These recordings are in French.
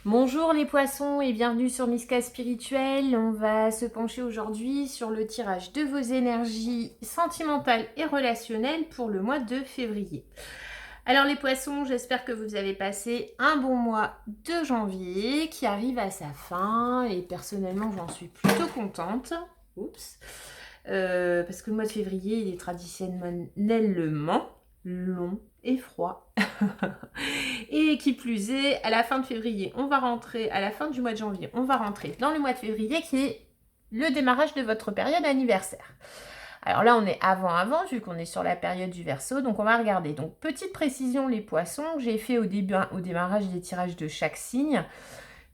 Bonjour les poissons et bienvenue sur Miska Spirituel. On va se pencher aujourd'hui sur le tirage de vos énergies sentimentales et relationnelles pour le mois de février. Alors les poissons, j'espère que vous avez passé un bon mois de janvier qui arrive à sa fin et personnellement j'en suis plutôt contente. Oups. Parce que le mois de février il est traditionnellement long et froid. Et qui plus est, à la fin de février, on va rentrer, à la fin du mois de janvier, on va rentrer dans le mois de février qui est le démarrage de votre période anniversaire. Alors là, on est avant, vu qu'on est sur la période du Verseau, donc on va regarder. Donc, petite précision, les poissons, j'ai fait au démarrage des tirages de chaque signe.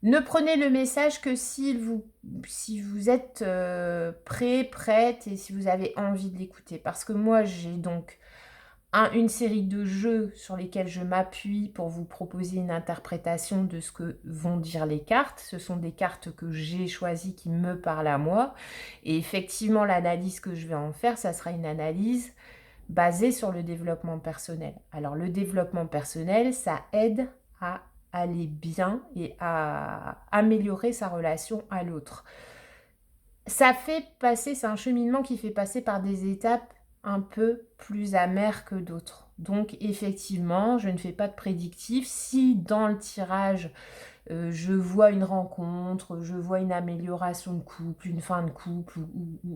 Ne prenez le message que si vous êtes prêt, prête et si vous avez envie de l'écouter. Parce que moi, j'ai donc une série de jeux sur lesquels je m'appuie pour vous proposer une interprétation de ce que vont dire les cartes. Ce sont des cartes que j'ai choisies qui me parlent à moi. Et effectivement, l'analyse que je vais en faire, ça sera une analyse basée sur le développement personnel. Alors, le développement personnel, ça aide à aller bien et à améliorer sa relation à l'autre. Ça fait passer, c'est un cheminement qui fait passer par des étapes un peu plus amères que d'autres. Donc effectivement, je ne fais pas de prédictif. Si dans le tirage, je vois une rencontre, je vois une amélioration de couple, une fin de couple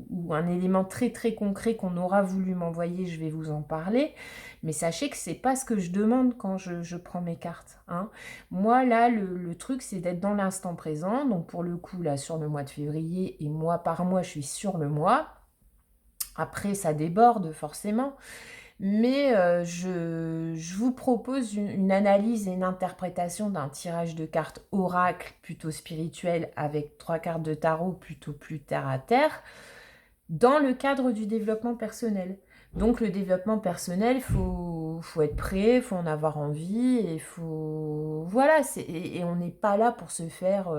ou un élément très très concret qu'on aura voulu m'envoyer, je vais vous en parler. Mais sachez que c'est pas ce que je demande quand je prends mes cartes, hein. Moi là, le truc c'est d'être dans l'instant présent. Donc pour le coup là sur le mois de février et mois par mois, je suis sur le mois. Après ça déborde forcément. Mais je vous propose une analyse et une interprétation d'un tirage de cartes oracle plutôt spirituel avec 3 cartes de tarot plutôt plus terre à terre dans le cadre du développement personnel. Donc le développement personnel, faut être prêt, il faut en avoir envie et faut voilà, et on n'est pas là pour se faire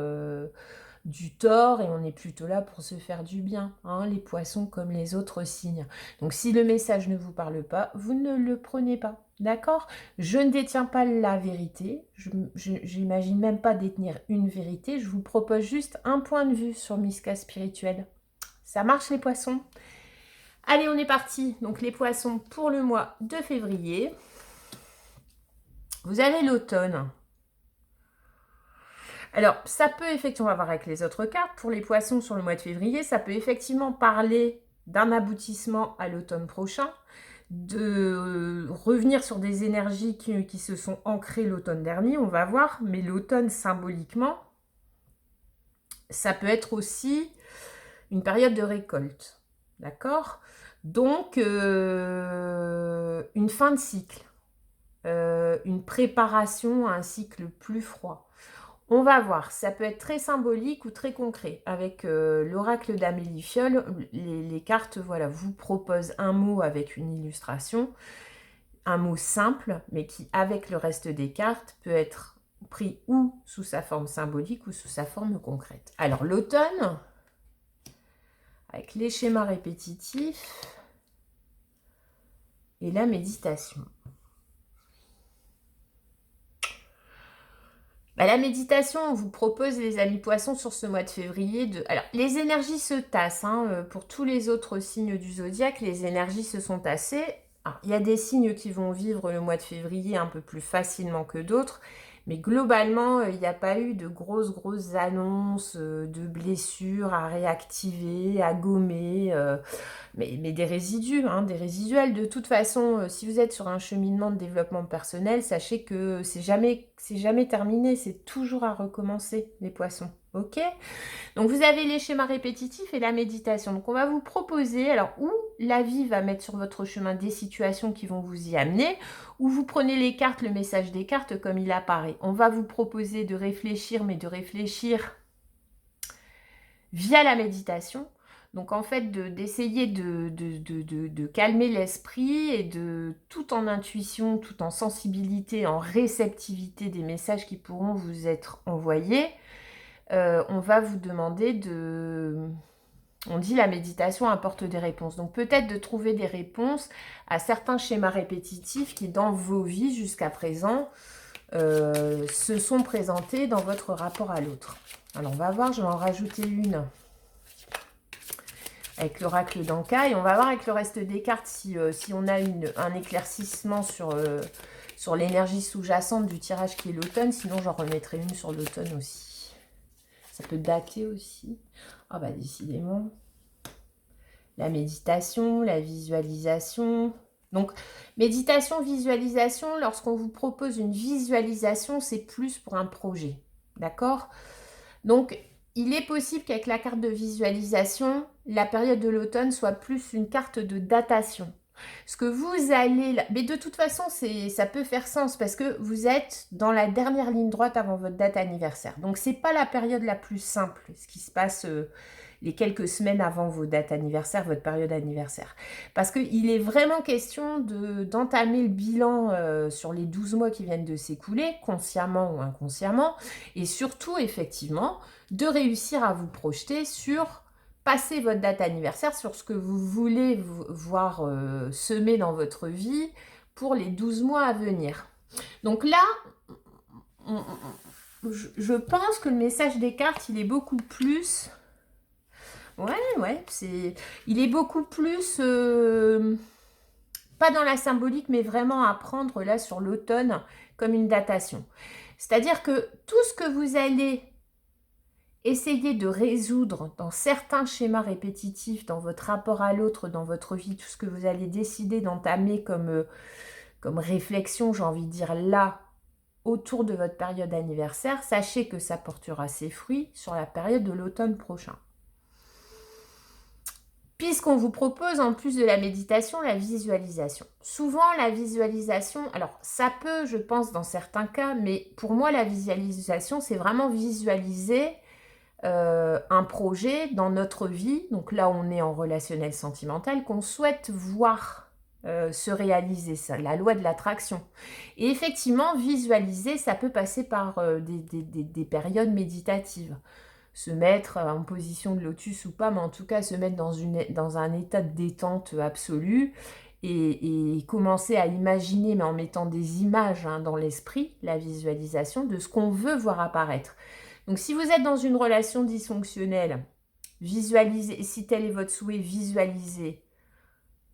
du tort et on est plutôt là pour se faire du bien, hein, les poissons comme les autres signes. Donc si le message ne vous parle pas, vous ne le prenez pas, d'accord? Je ne détiens pas la vérité, j'imagine même pas détenir une vérité, je vous propose juste un point de vue sur Miska Spirituel. Ça marche les poissons? Allez, on est parti. Donc les poissons pour le mois de février. Vous avez l'automne. Alors, ça peut effectivement, on va voir avec les autres cartes. Pour les poissons sur le mois de février, ça peut effectivement parler d'un aboutissement à l'automne prochain, de revenir sur des énergies qui se sont ancrées l'automne dernier, on va voir. Mais l'automne, symboliquement, ça peut être aussi une période de récolte. D'accord? Donc, une fin de cycle, une préparation à un cycle plus froid. On va voir, ça peut être très symbolique ou très concret. Avec l'oracle d'Amélie Fiole, les cartes voilà, vous proposent un mot avec une illustration, un mot simple, mais qui, avec le reste des cartes, peut être pris ou sous sa forme symbolique ou sous sa forme concrète. Alors l'automne, avec les schémas répétitifs et la méditation. La méditation, on vous propose, les amis poissons, sur ce mois de février. Alors, les énergies se tassent. Pour tous les autres signes du zodiaque, les énergies se sont tassées. Alors, il y a des signes qui vont vivre le mois de février un peu plus facilement que d'autres. Mais globalement, il n'y a pas eu de grosses annonces de blessures à réactiver, à gommer. Mais des résidus, des résiduels. De toute façon, si vous êtes sur un cheminement de développement personnel, sachez que c'est jamais terminé, c'est toujours à recommencer, les poissons. Ok? Donc vous avez les schémas répétitifs et la méditation. Donc on va vous proposer, alors où la vie va mettre sur votre chemin des situations qui vont vous y amener, ou vous prenez les cartes, le message des cartes comme il apparaît. On va vous proposer de réfléchir, mais de réfléchir via la méditation. Donc en fait, d'essayer de calmer l'esprit et tout en intuition, tout en sensibilité, en réceptivité des messages qui pourront vous être envoyés, on va vous demander on dit la méditation apporte des réponses. Donc peut-être de trouver des réponses à certains schémas répétitifs qui, dans vos vies jusqu'à présent, se sont présentées dans votre rapport à l'autre. Alors, on va voir, je vais en rajouter une avec l'oracle d'Anka, et on va voir avec le reste des cartes si on a un éclaircissement sur l'énergie sous-jacente du tirage qui est l'automne. Sinon, j'en remettrai une sur l'automne aussi. Ça peut dater aussi. Ah bah décidément. La méditation, la visualisation. Donc, méditation, visualisation, lorsqu'on vous propose une visualisation, c'est plus pour un projet. D'accord? Donc, il est possible qu'avec la carte de visualisation, la période de l'automne soit plus une carte de datation. Ce que vous allez... Mais de toute façon, ça peut faire sens parce que vous êtes dans la dernière ligne droite avant votre date anniversaire. Donc, ce n'est pas la période la plus simple, ce qui se passe les quelques semaines avant vos dates anniversaires, votre période anniversaire. Parce qu'il est vraiment question d'entamer le bilan sur les 12 mois qui viennent de s'écouler, consciemment ou inconsciemment, et surtout, effectivement, de réussir à vous projeter sur passer votre date anniversaire, sur ce que vous voulez voir semer dans votre vie pour les 12 mois à venir. Donc là, je pense que le message des cartes, il est beaucoup plus... Ouais, il est beaucoup plus... pas dans la symbolique, mais vraiment à prendre là sur l'automne comme une datation. C'est-à-dire que tout ce que vous allez essayer de résoudre dans certains schémas répétitifs, dans votre rapport à l'autre, dans votre vie, tout ce que vous allez décider d'entamer comme réflexion, j'ai envie de dire là, autour de votre période anniversaire, sachez que ça portera ses fruits sur la période de l'automne prochain. Puisqu'on vous propose en plus de la méditation, la visualisation. Souvent, la visualisation, alors ça peut, je pense, dans certains cas, mais pour moi, la visualisation, c'est vraiment visualiser un projet dans notre vie, donc là on est en relationnel sentimental, qu'on souhaite voir se réaliser, ça, la loi de l'attraction. Et effectivement, visualiser, ça peut passer par des périodes méditatives. Se mettre en position de lotus ou pas, mais en tout cas se mettre dans un état de détente absolue et commencer à imaginer, mais en mettant des images dans l'esprit, la visualisation de ce qu'on veut voir apparaître. Donc, si vous êtes dans une relation dysfonctionnelle, visualisez, si tel est votre souhait, visualisez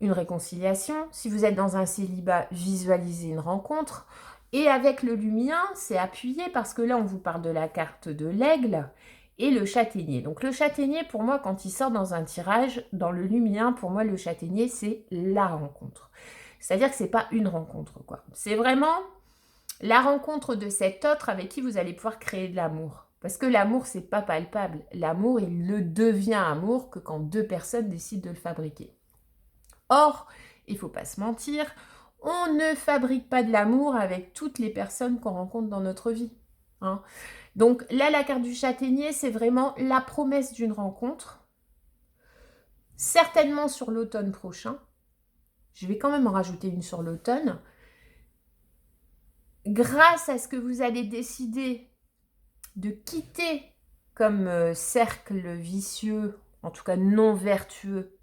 une réconciliation. Si vous êtes dans un célibat, visualisez une rencontre. Et avec le lumien, c'est appuyé parce que là, on vous parle de la carte de l'aigle et le châtaignier. Donc, le châtaignier, pour moi, quand il sort dans un tirage, dans le lumien, pour moi, le châtaignier, c'est la rencontre. C'est-à-dire que ce n'est pas une rencontre, quoi. C'est vraiment la rencontre de cet autre avec qui vous allez pouvoir créer de l'amour. Parce que l'amour, c'est pas palpable. L'amour, il ne devient amour que quand deux personnes décident de le fabriquer. Or, il ne faut pas se mentir, on ne fabrique pas de l'amour avec toutes les personnes qu'on rencontre dans notre vie. Hein. Donc là, la carte du châtaignier, c'est vraiment la promesse d'une rencontre. Certainement sur l'automne prochain. Je vais quand même en rajouter une sur l'automne. Grâce à ce que vous allez décider de quitter comme cercle vicieux, en tout cas non vertueux,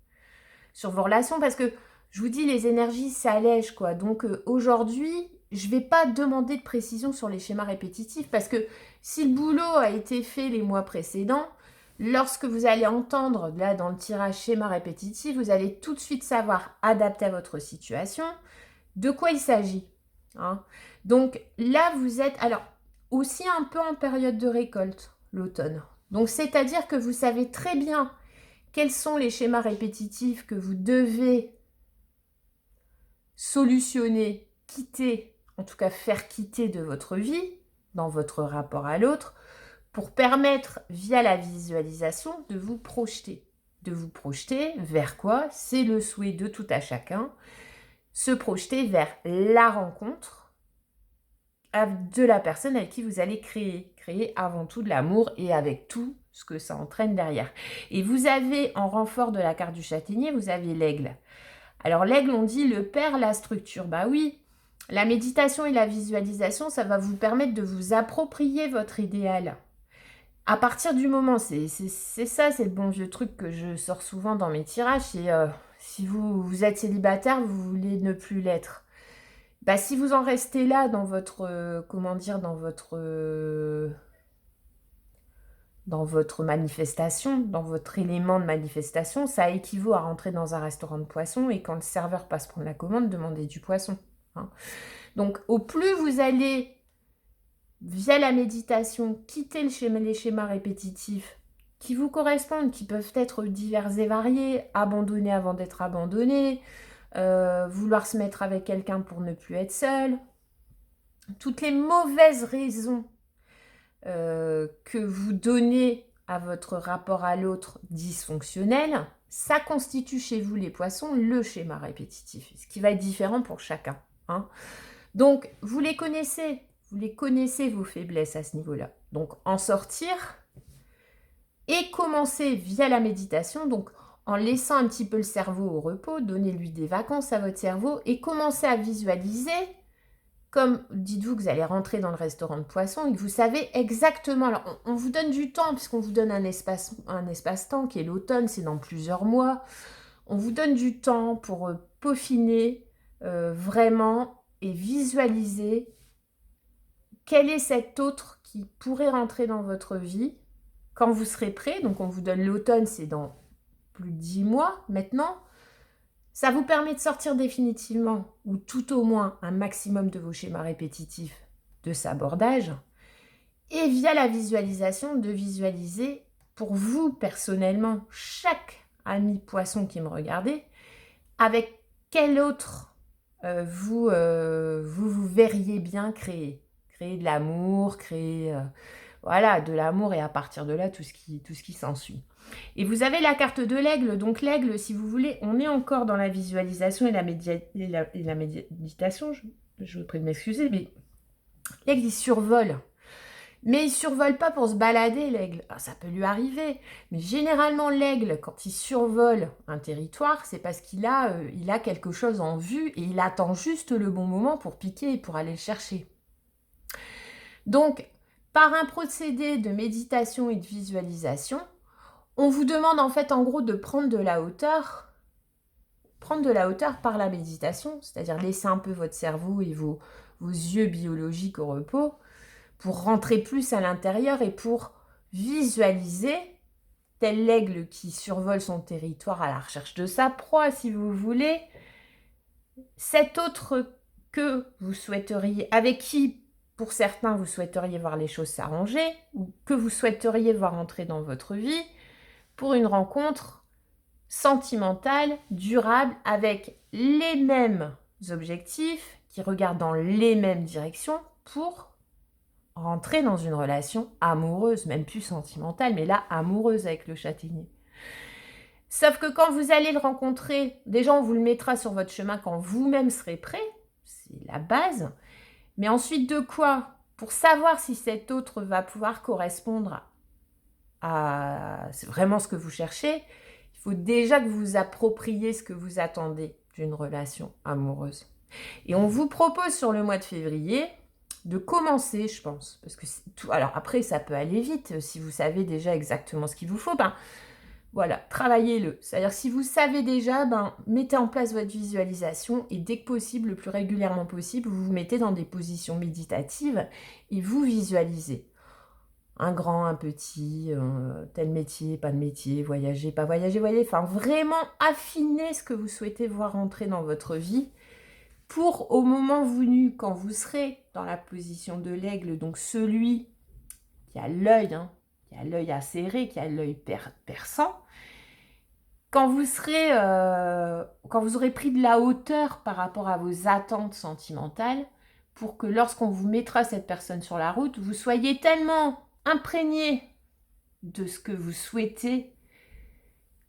sur vos relations, parce que je vous dis, les énergies s'allègent, quoi. Donc aujourd'hui, je ne vais pas demander de précision sur les schémas répétitifs, parce que si le boulot a été fait les mois précédents, lorsque vous allez entendre, là, dans le tirage schéma répétitif, vous allez tout de suite savoir adapter à votre situation de quoi il s'agit. Hein. Donc là, vous êtes... Alors, aussi un peu en période de récolte, l'automne. Donc, c'est-à-dire que vous savez très bien quels sont les schémas répétitifs que vous devez solutionner, quitter, en tout cas faire quitter de votre vie, dans votre rapport à l'autre, pour permettre, via la visualisation, de vous projeter. De vous projeter vers quoi? C'est le souhait de tout à chacun. Se projeter vers la rencontre de la personne avec qui vous allez créer avant tout de l'amour et avec tout ce que ça entraîne derrière. Et vous avez, en renfort de la carte du châtaignier, vous avez l'aigle. Alors l'aigle, on dit le père, la structure. Bah oui, la méditation et la visualisation, ça va vous permettre de vous approprier votre idéal. À partir du moment, c'est ça, c'est le bon vieux truc que je sors souvent dans mes tirages, c'est si vous êtes célibataire, vous voulez ne plus l'être. bah, si vous en restez là dans votre, comment dire, dans votre manifestation, dans votre élément de manifestation, ça équivaut à rentrer dans un restaurant de poisson et quand le serveur passe prendre la commande, demander du poisson. Hein. Donc, au plus vous allez, via la méditation, quitter les schémas répétitifs qui vous correspondent, qui peuvent être divers et variés, abandonner avant d'être abandonné, vouloir se mettre avec quelqu'un pour ne plus être seul, toutes les mauvaises raisons que vous donnez à votre rapport à l'autre dysfonctionnel, ça constitue chez vous les poissons le schéma répétitif, ce qui va être différent pour chacun. Hein. Donc, vous connaissez vos faiblesses à ce niveau-là. Donc, en sortir et commencer via la méditation, donc en laissant un petit peu le cerveau au repos, donnez-lui des vacances à votre cerveau et commencez à visualiser. Comme dites-vous que vous allez rentrer dans le restaurant de poisson et que vous savez exactement. Alors, on vous donne du temps, puisqu'on vous donne un espace-temps qui est l'automne, c'est dans plusieurs mois. On vous donne du temps pour peaufiner vraiment et visualiser quel est cet autre qui pourrait rentrer dans votre vie quand vous serez prêt. Donc, on vous donne l'automne, c'est dans plus de 10 mois maintenant. Ça vous permet de sortir définitivement, ou tout au moins un maximum de vos schémas répétitifs de sabordage, et via la visualisation, de visualiser pour vous personnellement, chaque ami poisson qui me regardait, avec quel autre vous verriez bien créer. Créer de l'amour, créer voilà, de l'amour, et à partir de là, tout ce qui s'ensuit. Et vous avez la carte de l'aigle. Donc l'aigle, si vous voulez, on est encore dans la visualisation et la méditation. Je vous prie de m'excuser, mais l'aigle, il survole. Mais il survole pas pour se balader, l'aigle. Ah, ça peut lui arriver. Mais généralement, l'aigle, quand il survole un territoire, c'est parce qu'il a quelque chose en vue et il attend juste le bon moment pour piquer et pour aller le chercher. Donc, par un procédé de méditation et de visualisation, on vous demande en fait en gros de prendre de la hauteur par la méditation, c'est-à-dire laisser un peu votre cerveau et vos yeux biologiques au repos pour rentrer plus à l'intérieur et pour visualiser tel l'aigle qui survole son territoire à la recherche de sa proie, si vous voulez, cet autre que vous souhaiteriez, avec qui pour certains vous souhaiteriez voir les choses s'arranger ou que vous souhaiteriez voir entrer dans votre vie, pour une rencontre sentimentale, durable, avec les mêmes objectifs, qui regardent dans les mêmes directions pour rentrer dans une relation amoureuse, même plus sentimentale, mais là, amoureuse avec le châtaignier. Sauf que quand vous allez le rencontrer, déjà, on vous le mettra sur votre chemin quand vous-même serez prêt, c'est la base. Mais ensuite de quoi? Pour savoir si cet autre va pouvoir correspondre à vraiment ce que vous cherchez, il faut déjà que vous vous appropriez ce que vous attendez d'une relation amoureuse. Et on vous propose sur le mois de février de commencer, je pense, parce que tout. Alors après, ça peut aller vite si vous savez déjà exactement ce qu'il vous faut. Ben voilà, travaillez-le. C'est-à-dire si vous savez déjà, mettez en place votre visualisation et dès que possible, le plus régulièrement possible, vous vous mettez dans des positions méditatives et vous visualisez. Un grand, un petit, tel métier, pas de métier, voyager, pas voyager, voyez. Enfin, vraiment affiner ce que vous souhaitez voir entrer dans votre vie pour, au moment venu, quand vous serez dans la position de l'aigle, donc celui qui a l'œil, qui a l'œil acéré, qui a l'œil perçant, quand vous aurez pris de la hauteur par rapport à vos attentes sentimentales, pour que lorsqu'on vous mettra cette personne sur la route, vous soyez tellement imprégné de ce que vous souhaitez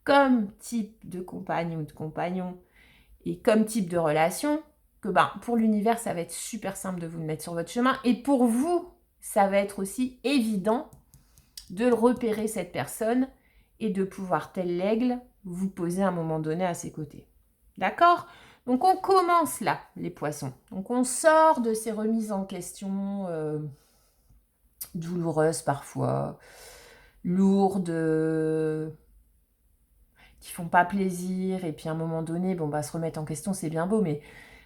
comme type de compagne ou de compagnon et comme type de relation, que pour l'univers, ça va être super simple de vous le mettre sur votre chemin. Et pour vous, ça va être aussi évident de repérer cette personne et de pouvoir, tel l'aigle, vous poser à un moment donné à ses côtés. D'accord ? Donc on commence là, les poissons. Donc on sort de ces remises en question douloureuses parfois, lourdes, qui font pas plaisir. Et puis à un moment donné, se remettre en question, c'est bien beau, mais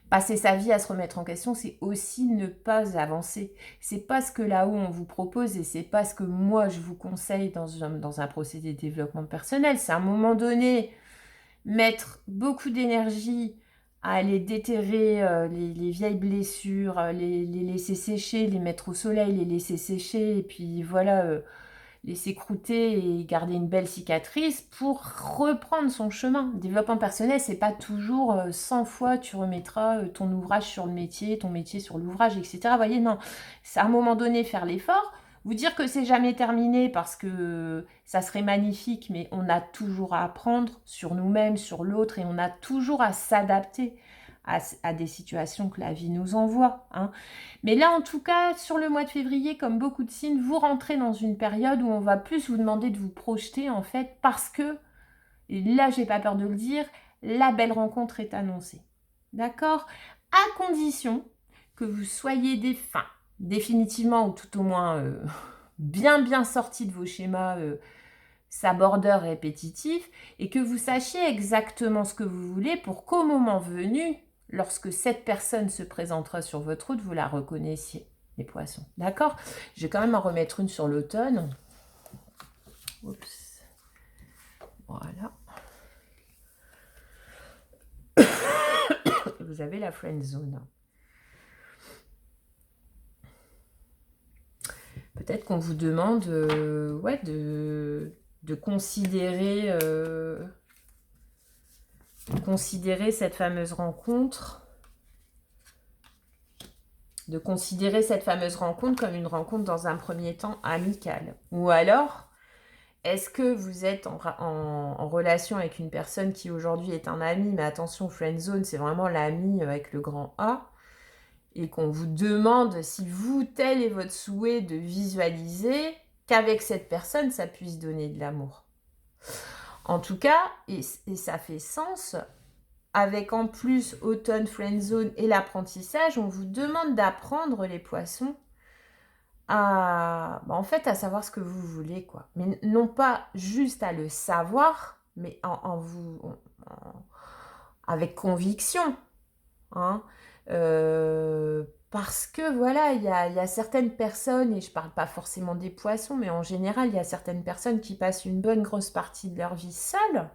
Passer sa vie à se remettre en question, c'est aussi ne pas avancer. C'est pas ce que là-haut on vous propose et c'est pas ce que moi je vous conseille dans un procédé de développement personnel. C'est à un moment donné mettre beaucoup d'énergie à aller déterrer les vieilles blessures, les laisser sécher, les mettre au soleil, les laisser sécher, et puis voilà, laisser croûter et garder une belle cicatrice pour reprendre son chemin. Développement personnel, c'est pas toujours 100 fois tu remettras ton ouvrage sur le métier, ton métier sur l'ouvrage, etc. Vous voyez, non, c'est à un moment donné faire l'effort. Vous dire que c'est jamais terminé parce que ça serait magnifique, mais on a toujours à apprendre sur nous-mêmes, sur l'autre, et on a toujours à s'adapter à des situations que la vie nous envoie. Hein. Mais là, en tout cas, sur le mois de février, comme beaucoup de signes, vous rentrez dans une période où on va plus vous demander de vous projeter, en fait, parce que, et là, j'ai pas peur de le dire, la belle rencontre est annoncée. D'accord? À condition que vous soyez définitivement, ou tout au moins bien sorti de vos schémas sabordeurs répétitifs, et que vous sachiez exactement ce que vous voulez pour qu'au moment venu, lorsque cette personne se présentera sur votre route, vous la reconnaissiez, les poissons. D'accord? Je vais quand même en remettre une sur l'automne. Oups. Voilà. Vous avez la friend zone. Peut-être qu'on vous demande de considérer cette fameuse rencontre, comme une rencontre dans un premier temps amicale. Ou alors, est-ce que vous êtes en relation avec une personne qui aujourd'hui est un ami, mais attention, friend zone, c'est vraiment l'ami avec le grand A, et qu'on vous demande si vous, tel est votre souhait, de visualiser qu'avec cette personne, ça puisse donner de l'amour. En tout cas, et ça fait sens, avec en plus automne, friend zone et l'apprentissage, on vous demande d'apprendre, les poissons, à savoir ce que vous voulez, quoi. Mais non pas juste à le savoir, mais avec conviction, hein. Parce que voilà, il y a certaines personnes, et je parle pas forcément des poissons, mais en général, il y a certaines personnes qui passent une bonne grosse partie de leur vie seules,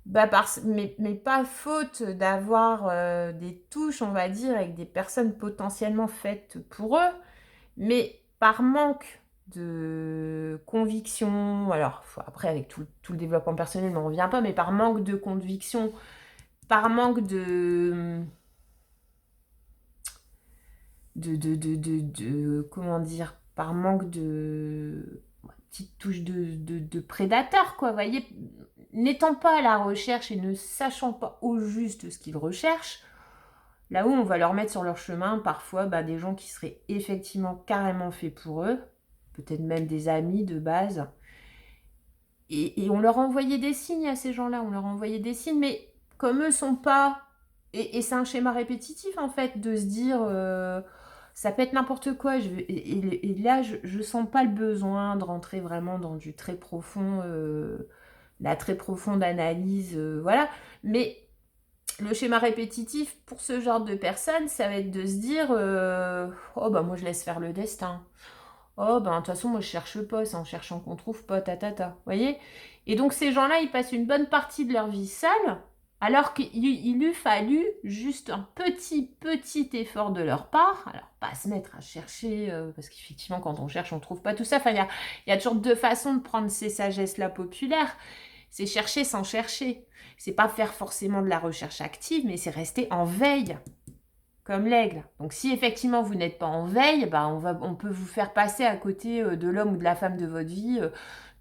mais pas faute d'avoir des touches, on va dire, avec des personnes potentiellement faites pour eux, mais par manque de conviction, alors après avec tout le développement personnel, on ne revient pas, mais par manque de conviction, par manque comment dire, par manque de petite touche de prédateur, quoi, vous voyez, n'étant pas à la recherche et ne sachant pas au juste ce qu'ils recherchent, là où on va leur mettre sur leur chemin parfois des gens qui seraient effectivement carrément faits pour eux, peut-être même des amis de base, et on leur envoyait des signes à ces gens-là, on leur envoyait des signes, mais comme eux sont pas, et c'est un schéma répétitif en fait, de se dire ça peut être n'importe quoi, et là je sens pas le besoin de rentrer vraiment dans du très profond, la très profonde analyse, voilà, mais le schéma répétitif pour ce genre de personnes, ça va être de se dire oh moi je laisse faire le destin. Oh de toute façon moi je cherche pas, c'est en cherchant qu'on trouve pas, Vous voyez? Et donc ces gens-là, ils passent une bonne partie de leur vie seuls, alors qu'il eût fallu juste un petit effort de leur part. Alors pas se mettre à chercher, parce qu'effectivement quand on cherche on trouve pas tout ça. Enfin il y a toujours deux façons de prendre ces sagesses-là populaires. C'est chercher sans chercher. C'est pas faire forcément de la recherche active, mais c'est rester en veille, comme l'aigle. Donc si effectivement vous n'êtes pas en veille, on peut vous faire passer à côté de l'homme ou de la femme de votre vie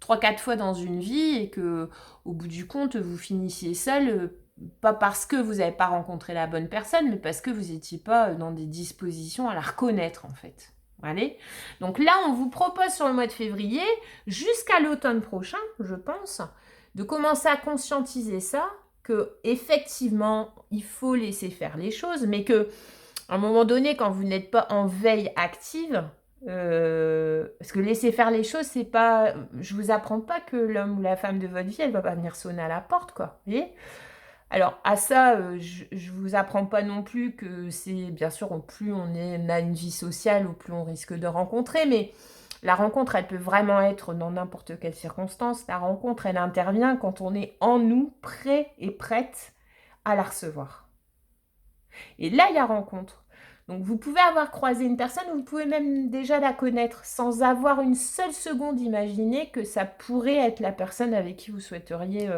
3-4 fois dans une vie, et que au bout du compte, vous finissiez seul, pas parce que vous n'avez pas rencontré la bonne personne, mais parce que vous n'étiez pas dans des dispositions à la reconnaître en fait. Allez. Donc là, on vous propose sur le mois de février, jusqu'à l'automne prochain, je pense, de commencer à conscientiser ça, que effectivement il faut laisser faire les choses, mais que à un moment donné, quand vous n'êtes pas en veille active, parce que laisser faire les choses, c'est pas, je vous apprends pas que l'homme ou la femme de votre vie, elle va pas venir sonner à la porte, quoi. Vous voyez ? Alors, à ça, je vous apprends pas non plus que c'est bien sûr, plus on a une vie sociale, au plus on risque de rencontrer, mais la rencontre, elle peut vraiment être dans n'importe quelle circonstance. La rencontre, elle intervient quand on est en nous, prêt et prête à la recevoir. Et là, il y a rencontre. Donc, vous pouvez avoir croisé une personne, vous pouvez même déjà la connaître, sans avoir une seule seconde imaginé que ça pourrait être la personne avec qui vous souhaiteriez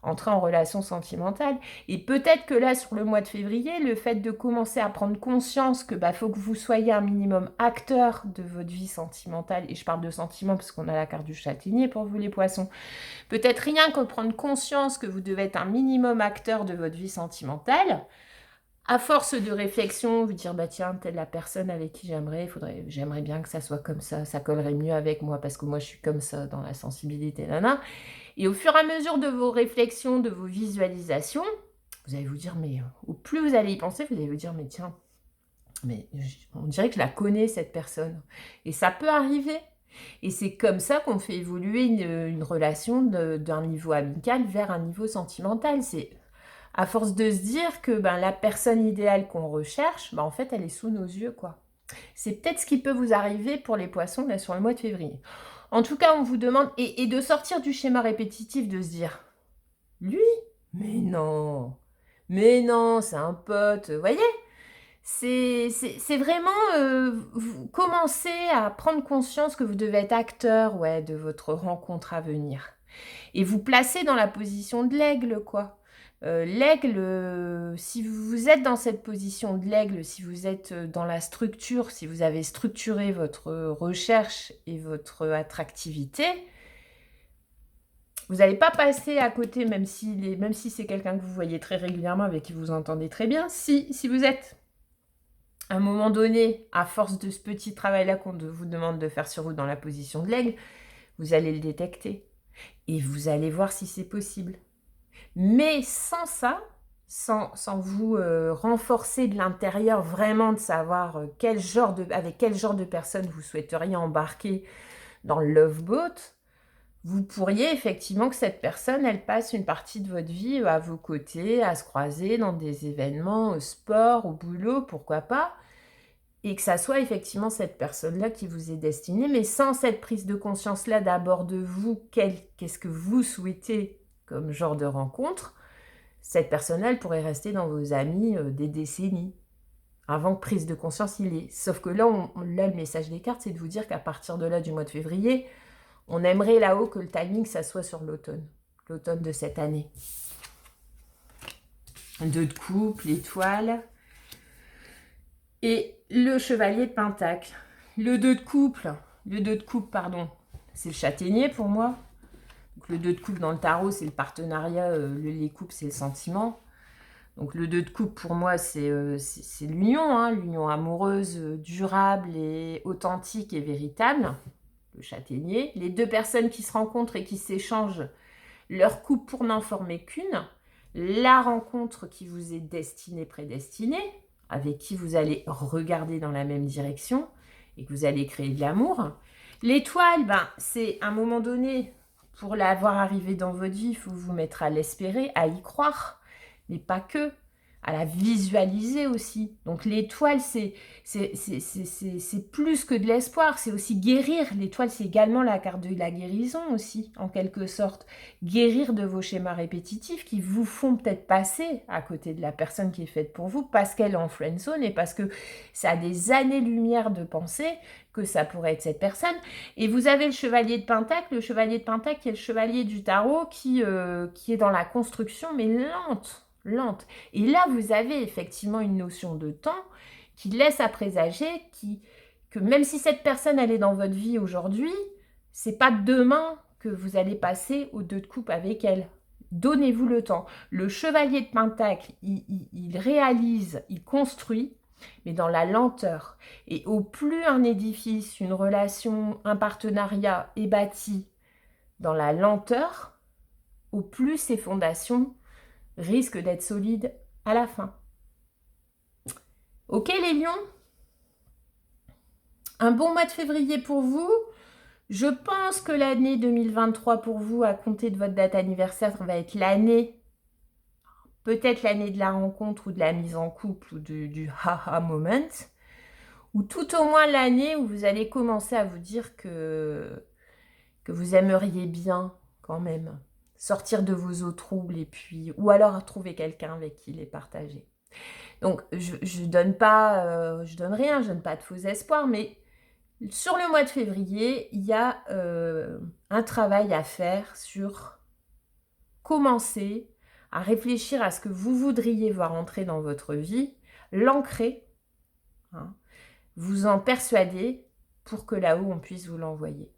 entrer en relation sentimentale. Et peut-être que là, sur le mois de février, le fait de commencer à prendre conscience que faut que vous soyez un minimum acteur de votre vie sentimentale, et je parle de sentiments parce qu'on a la carte du châtaignier pour vous les poissons, peut-être rien que prendre conscience que vous devez être un minimum acteur de votre vie sentimentale, à force de réflexion, vous dire tiens, telle la personne avec qui j'aimerais bien que ça soit comme ça collerait mieux avec moi parce que moi je suis comme ça dans la sensibilité, nana. Et au fur et à mesure de vos réflexions, de vos visualisations, vous allez vous dire, mais au plus vous allez y penser, vous allez vous dire, mais tiens, mais on dirait que je la connais cette personne. Et ça peut arriver. Et c'est comme ça qu'on fait évoluer une relation d'un niveau amical vers un niveau sentimental. C'est à force de se dire que la personne idéale qu'on recherche, en fait, elle est sous nos yeux, quoi. C'est peut-être ce qui peut vous arriver pour les poissons là, sur le mois de février. En tout cas, on vous demande, et de sortir du schéma répétitif, de se dire, lui, mais non, c'est un pote, vous voyez, c'est vraiment, vous commencez à prendre conscience que vous devez être acteur, de votre rencontre à venir. Et vous placez dans la position de l'aigle, quoi. L'aigle, si vous êtes dans cette position de l'aigle, si vous êtes dans la structure, si vous avez structuré votre recherche et votre attractivité, vous n'allez pas passer à côté, même si c'est quelqu'un que vous voyez très régulièrement, avec qui vous entendez très bien. Si vous êtes, à un moment donné, à force de ce petit travail-là qu'on vous demande de faire sur vous dans la position de l'aigle, vous allez le détecter. Et vous allez voir si c'est possible. Mais sans ça, sans vous renforcer de l'intérieur, vraiment de savoir avec quel genre de personne vous souhaiteriez embarquer dans le love boat, vous pourriez effectivement que cette personne, elle passe une partie de votre vie à vos côtés, à se croiser dans des événements, au sport, au boulot, pourquoi pas, et que ça soit effectivement cette personne-là qui vous est destinée, mais sans cette prise de conscience-là d'abord de vous, qu'est-ce que vous souhaitez comme genre de rencontre, cette personne-là, elle pourrait rester dans vos amis des décennies, avant que prise de conscience il est. Sauf que là, là, le message des cartes, c'est de vous dire qu'à partir de là, du mois de février, on aimerait là-haut que le timing, ça soit sur l'automne de cette année. 2 de coupe, l'étoile, et le chevalier de pentacle. Le 2 de coupe, pardon, c'est le châtaignier pour moi. Donc, le 2 de coupe dans le tarot, c'est le partenariat, les coupes, c'est le sentiment. Donc le 2 de coupe, pour moi, c'est l'union, l'union amoureuse, durable et authentique et véritable. Le châtaignier. Les 2 personnes qui se rencontrent et qui s'échangent leur couple pour n'en former qu'une. La rencontre qui vous est destinée, prédestinée, avec qui vous allez regarder dans la même direction et que vous allez créer de l'amour. L'étoile, c'est à un moment donné, pour l'avoir arrivé dans votre vie, il faut vous mettre à l'espérer, à y croire, mais pas que, à la visualiser aussi. Donc l'étoile, c'est plus que de l'espoir, c'est aussi guérir. L'étoile, c'est également la carte de la guérison aussi, en quelque sorte. Guérir de vos schémas répétitifs qui vous font peut-être passer à côté de la personne qui est faite pour vous parce qu'elle est en friendzone et parce que ça a des années-lumière de penser que ça pourrait être cette personne. Et vous avez le chevalier de pentacle qui est le chevalier du tarot qui est dans la construction, mais lente. Et là, vous avez effectivement une notion de temps qui laisse à présager que même si cette personne, elle est dans votre vie aujourd'hui, c'est pas demain que vous allez passer au 2 de coupe avec elle. Donnez-vous le temps. Le chevalier de pentacle, il réalise, il construit, mais dans la lenteur. Et au plus un édifice, une relation, un partenariat est bâti dans la lenteur, au plus ses fondations risquent d'être solides à la fin. Ok les lions? Un bon mois de février pour vous. Je pense que l'année 2023 pour vous, à compter de votre date anniversaire, va être l'année peut-être l'année de la rencontre ou de la mise en couple ou du ha-ha moment, ou tout au moins l'année où vous allez commencer à vous dire que vous aimeriez bien quand même sortir de vos eaux troubles et puis, ou alors trouver quelqu'un avec qui les partager. Donc, je donne pas, je donne rien, je donne pas de faux espoirs, mais sur le mois de février, il y a un travail à faire sur commencer à réfléchir à ce que vous voudriez voir entrer dans votre vie, l'ancrer, hein, vous en persuader pour que là-haut, on puisse vous l'envoyer.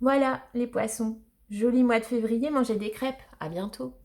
Voilà les poissons. Joli mois de février, mangez des crêpes. À bientôt.